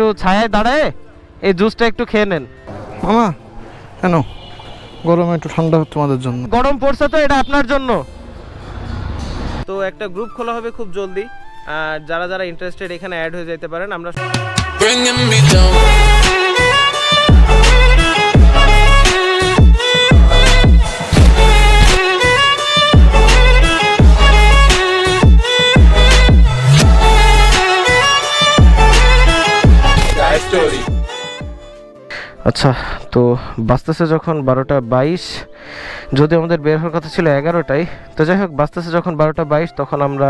একটু ছায়ায় দাঁড়ায় এই জুসটা একটু খেয়ে নেন। মামা কেন গরমে একটু ঠান্ডা তোমাদের জন্য? গরম পড়ছে তো, এটা আপনার জন্য। তো একটা গ্রুপ খোলা হবে খুব জলদি, আর যারা যারা ইন্টারেস্টেড এখানে অ্যাড হয়ে যেতে পারেন। আমরা আচ্ছা, তো বাজতেছে যখন 12:22, যদি আমাদের বের হওয়ার কথা ছিল 11টায়, তো যাই হোক বাজতেছে যখন 12:22, তখন আমরা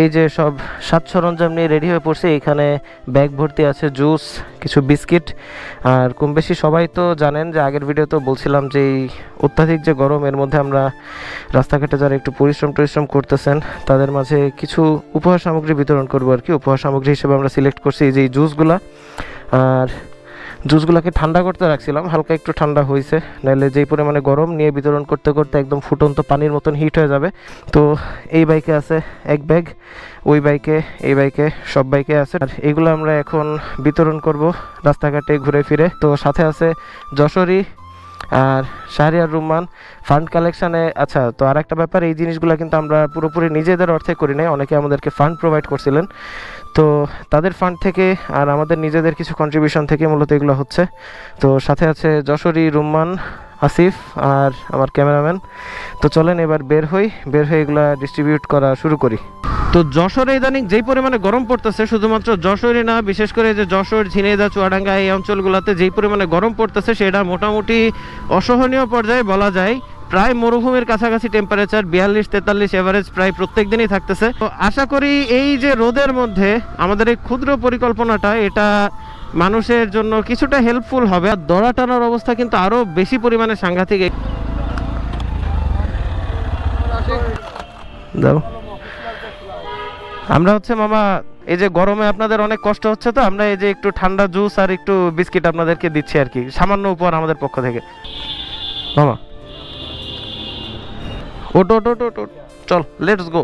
এই যে সব সাজ সরঞ্জাম নিয়ে রেডি হয়ে পড়ছি। এখানে ব্যাগ ভর্তি আছে জুস, কিছু বিস্কিট, আর কম বেশি সবাই তো জানেন যে আগের ভিডিওতেও বলছিলাম যে এই অত্যাধিক যে গরম, এর মধ্যে আমরা রাস্তাঘাটে যারা একটু পরিশ্রম করতেছেন তাদের মাঝে কিছু উপহার সামগ্রী বিতরণ করবো আর কি। উপহার সামগ্রী হিসেবে আমরা সিলেক্ট করছি এই যে এই জুসগুলা, আর জুসগুলোকে ঠান্ডা করতে রাখছিলাম, হালকা একটু ঠান্ডা হয়েছে, নাহলে যেই পরিমাণে গরম নিয়ে বিতরণ করতে করতে একদম ফুটন্ত পানির মতন হিট হয়ে যাবে। তো এই বাইকে আছে এক ব্যাগ, ওই বাইকে, এই বাইকে, সব বাইকে আছে, আর এগুলো আমরা এখন বিতরণ করব রাস্তাঘাটে ঘুরে ফিরে। তো সাথে আছে যশোরী আর শাহরিয়ার রুম্মান ফান্ড কালেকশানে। আচ্ছা, তো আর একটা ব্যাপার, এই জিনিসগুলো কিন্তু আমরা পুরোপুরি নিজেদের অর্থে করি নাই, অনেকে আমাদেরকে ফান্ড প্রোভাইড করছিলেন, তো তাদের ফান্ড থেকে আর আমাদের নিজেদের কিছু কন্ট্রিবিউশন থেকে মূলত এগুলো হচ্ছে। তো সাথে আছে যশোরী, রুম্মান, আসিফ আর আমার ক্যামেরাম্যান। তো চলেন এবার বের হয়ে এগুলা ডিস্ট্রিবিউট করা শুরু করি। তো যশোরে ইদানিং যেই পরিমাণে গরম পড়তেছে, শুধুমাত্র যশোরই না, বিশেষ করে যে যশোর, ঝিনাইদহ, চুয়াডাঙ্গা এই অঞ্চলগুলোতে যেই পরিমাণে গরম পড়তেছে সেটা মোটামুটি অসহনীয় পর্যায়ে বলা যায়। প্রায় মরুভূমির কাছাকাছি টেম্পারেচার, 42-43 এভারেজ প্রায় প্রত্যেক দিনই থাকতেছে। তো আশা করি এই যে রোদের মধ্যে আমাদের এই ক্ষুদ্র পরিকল্পনাটা, এটা মানুষের জন্য কিছুটা হেল্পফুল হবে। আর দড়া টানার অবস্থা কিন্তু আরও বেশি পরিমাণে সাংঘাতিক। দাও, আমরা হচ্ছে মামা এই যে গরমে আপনাদের অনেক কষ্ট হচ্ছে, তো আমরা এই যে একটু ঠান্ডা জুস আর একটু বিস্কিট আপনাদেরকে দিচ্ছি আর কি, সামান্য উপহার আমাদের পক্ষ থেকে। মামা ওট ওট ওট ওট, চল লেটস গো।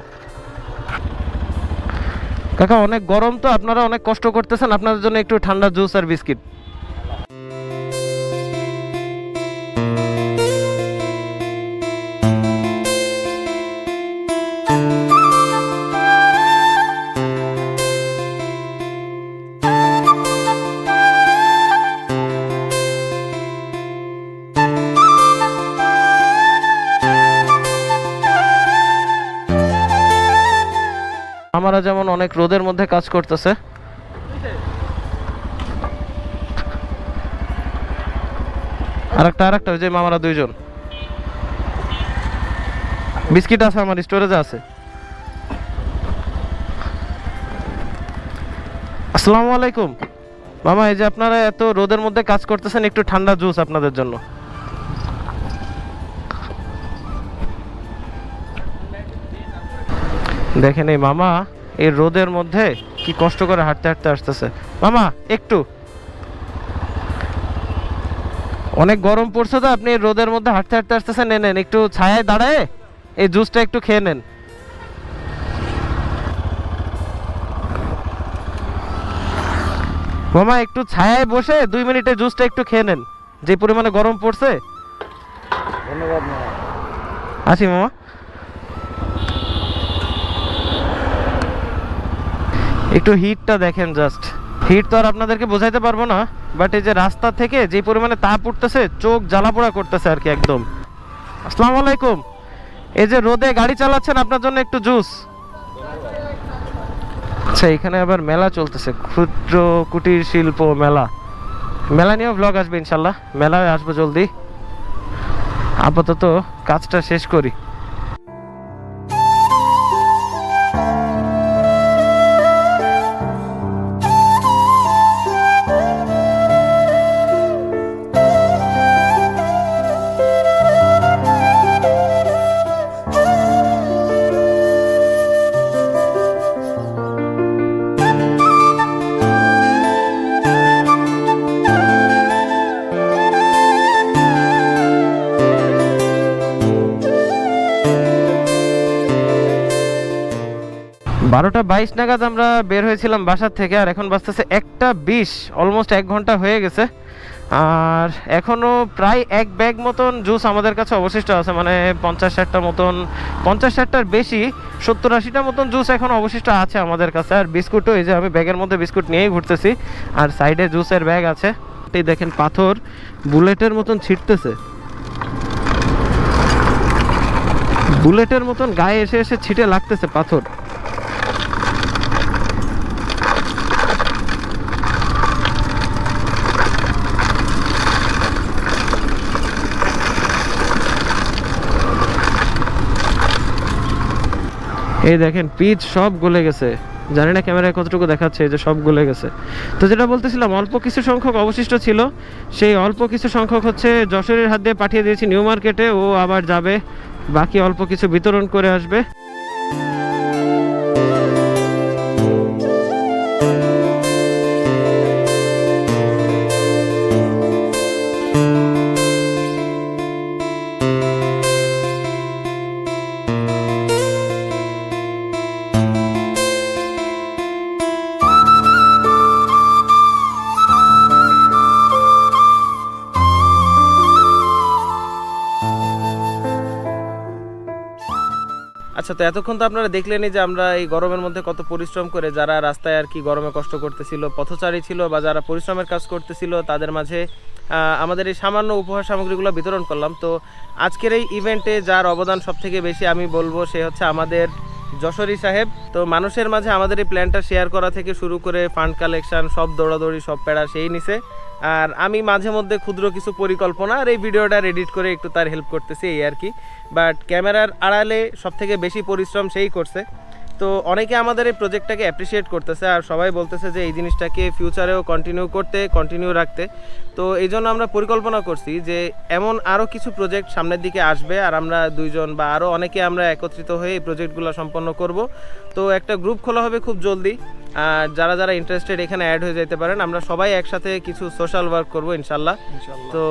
কাকা অনেক গরম, তো আপনারা অনেক কষ্ট করতেছেন, আপনাদের জন্য একটু ঠান্ডা জুস আর বিস্কিট। আমরা যেমন অনেক রোদের মধ্যে কাজ করতেছে, আরেকটা ওই যে মামারা দুইজন। বিস্কিট আছে আমার স্টোরেজে আছে। আসসালামু আলাইকুম মামা, এই যে আপনারা এত রোদের মধ্যে কাজ করতেছেন, একটু ঠান্ডা জুস আপনাদের জন্য। দেখেন এই মামা এই রোদের মধ্যে কি কষ্ট করে হাঁটতে আসতেছে। মামা একটু, অনেক গরম পড়ছে তো, আপনি রোদের মধ্যে হাঁটতে আসতেছেন, নেন একটু ছায়ায় দাঁড়ায় এই জুসটা একটু খেয়ে নেন। মামা একটু ছায়ায় বসে 2 মিনিটে জুসটা একটু খেয়ে নেন, যে পরিমাণে গরম পড়ছে। ধন্যবাদ মামা। আসি মামা। একটু হিটটা দেখেন, জাস্ট হিট তো আর আপনাদেরকে বোঝাইতে পারবো না, বাট এই যে রাস্তা থেকে যে পরিমাণে তাপ উঠতেছে, চোখ জ্বালাপোড়া করতেছে আর কি একদম। আসসালামু আলাইকুম, এই যে রোদে গাড়ি চালাচ্ছেন, আপনার জন্য একটু জুস। আচ্ছা, এখানে আবার মেলা চলতেছে, ক্ষুদ্র কুটির শিল্প মেলা। মেলা নিয়েও ভ্লগ আসবে ইনশাল্লাহ, মেলায় আসবো জলদি। আপাতত কাজটা শেষ করি। 12:22 নাগাদ আমরা বের হয়েছিলাম বাসার থেকে, আর এখন বাজতেছে 1:20, অলমোস্ট 1 ঘন্টা হয়ে গেছে। আর এখনও প্রায় 1 ব্যাগ মতন জুস আমাদের কাছে অবশিষ্ট আছে, মানে 50-60টার মতন, 50-60টার বেশি, 70-80টার মতন জুস এখন অবশিষ্ট আছে আমাদের কাছে। আর বিস্কুটও, এই যে আমি ব্যাগের মধ্যে বিস্কুট নিয়েই ঘুরতেছি, আর সাইডে জুসের ব্যাগ আছে। এই দেখেন পাথর বুলেটের মতন ছিটতেছে, বুলেটের মতন গায়ে এসে এসে ছিটে লাগতেছে পাথর। এই দেখেন পিচ সব গলে গেছে, জানি না ক্যামেরায় কতটুকু দেখাচ্ছে, যে সব গলে গেছে। তো যেটা বলতেছিলাম, অল্প কিছু সংখ্যক অবশিষ্ট ছিল, সেই অল্প কিছু সংখ্যক হচ্ছে যশোরের হাত দিয়ে পাঠিয়ে দিয়েছি নিউ মার্কেটে, ও আবার যাবে, বাকি অল্প কিছু বিতরণ করে আসবে। আচ্ছা, তো এতক্ষণ তো আপনারা দেখলেনই যে আমরা এই গরমের মধ্যে কত পরিশ্রম করে, যারা রাস্তায় আর কি গরমে কষ্ট করতেছিল, পথচারী ছিল বা যারা পরিশ্রমের কাজ করতেছিল, তাদের মাঝে আমাদের এই সামান্য উপহার সামগ্রীগুলো বিতরণ করলাম। তো আজকের এই ইভেন্টে যার অবদান সব থেকে বেশি আমি বলবো সে হচ্ছে আমাদের যশোরী সাহেব। তো মানুষের মাঝে আমাদের এই প্ল্যানটা শেয়ার করা থেকে শুরু করে ফান্ড কালেকশন, সব দৌড়াদৌড়ি, সব প্যারা সেই নিছে। আর আমি মাঝে মধ্যে ক্ষুদ্র কিছু পরিকল্পনা আর এই ভিডিওটা এডিট করে একটু তার হেল্প করতেছি, এই আর কি। বাট ক্যামেরার আড়ালে সব থেকে বেশি পরিশ্রম সেই করছে। তো অনেকে আমাদের এই প্রজেক্টটাকে অ্যাপ্রিসিয়েট করতেছে, আর সবাই বলতেছে যে এই জিনিসটাকে ফিউচারেও কন্টিনিউ রাখতে। তো এই জন্য আমরা পরিকল্পনা করছি যে এমন আরও কিছু প্রজেক্ট সামনের দিকে আসবে, আর আমরা দুইজন বা আরও অনেকে আমরা একত্রিত হয়ে এই প্রজেক্টগুলো সম্পন্ন করব। তো একটা গ্রুপ খোলা হবে খুব জলদি, আর যারা যারা ইন্টারেস্টেড এখানে অ্যাড হয়ে যেতে পারেন। আমরা সবাই একসাথে কিছু সোশ্যাল ওয়ার্ক করব ইনশাল্লাহ। তো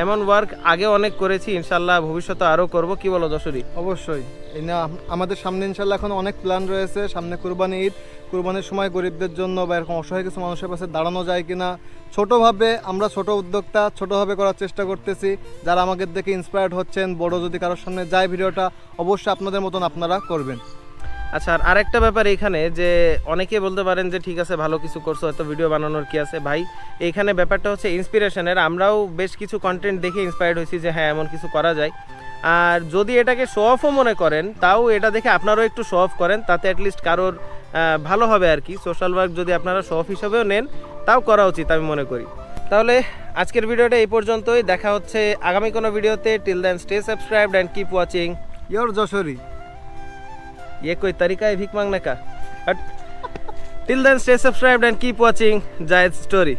এমন ওয়ার্ক আগে অনেক করেছি, ইনশাল্লাহ ভবিষ্যতে আরও করব। কি বলো যশোরী? অবশ্যই। এই না, আমাদের সামনে ইনশাল্লাহ এখন অনেক প্ল্যান রয়েছে। সামনে কুরবানি ঈদ, কুরবানির সময় গরিবদের জন্য বা এরকম অসহায় কিছু মানুষের পাশে দাঁড়ানো যায় কিনা, ছোটোভাবে আমরা ছোট উদ্যোক্তা, ছোটোভাবে করার চেষ্টা করতেছি। যারা আমাদের দেখে ইন্সপায়ার্ড হচ্ছেন, বড় যদি কারোর সামনে যায় ভিডিওটা, অবশ্যই আপনাদের মতন আপনারা করবেন। আচ্ছা, আর আরেকটা ব্যাপার এখানে, যে অনেকে বলতে পারেন যে ঠিক আছে ভালো কিছু করছো, এত ভিডিও বানানোর কি আছে। ভাই, এইখানে ব্যাপারটা হচ্ছে ইন্সপিরেশনের। আমরাও বেশ কিছু কন্টেন্ট দেখে ইন্সপায়ার্ড হয়েছি যে হ্যাঁ এমন কিছু করা যায়। আর যদি এটাকে শো অফও মনে করেন, তাও এটা দেখে আপনারাও একটু শো অফ করেন, তাতে অ্যাটলিস্ট কারোর ভালো হবে আর কি। সোশ্যাল ওয়ার্ক যদি আপনারা শো অফ হিসাবেও নেন, তাও করা উচিত আমি মনে করি। তাহলে আজকের ভিডিওটা এই পর্যন্তই, দেখা হচ্ছে আগামী কোনো ভিডিওতে। Till then stay subscribed and keep watching your যশোরী। ये कोई तरीका है भीख मांगने का? Till then stay subscribed and keep watching Zaid story.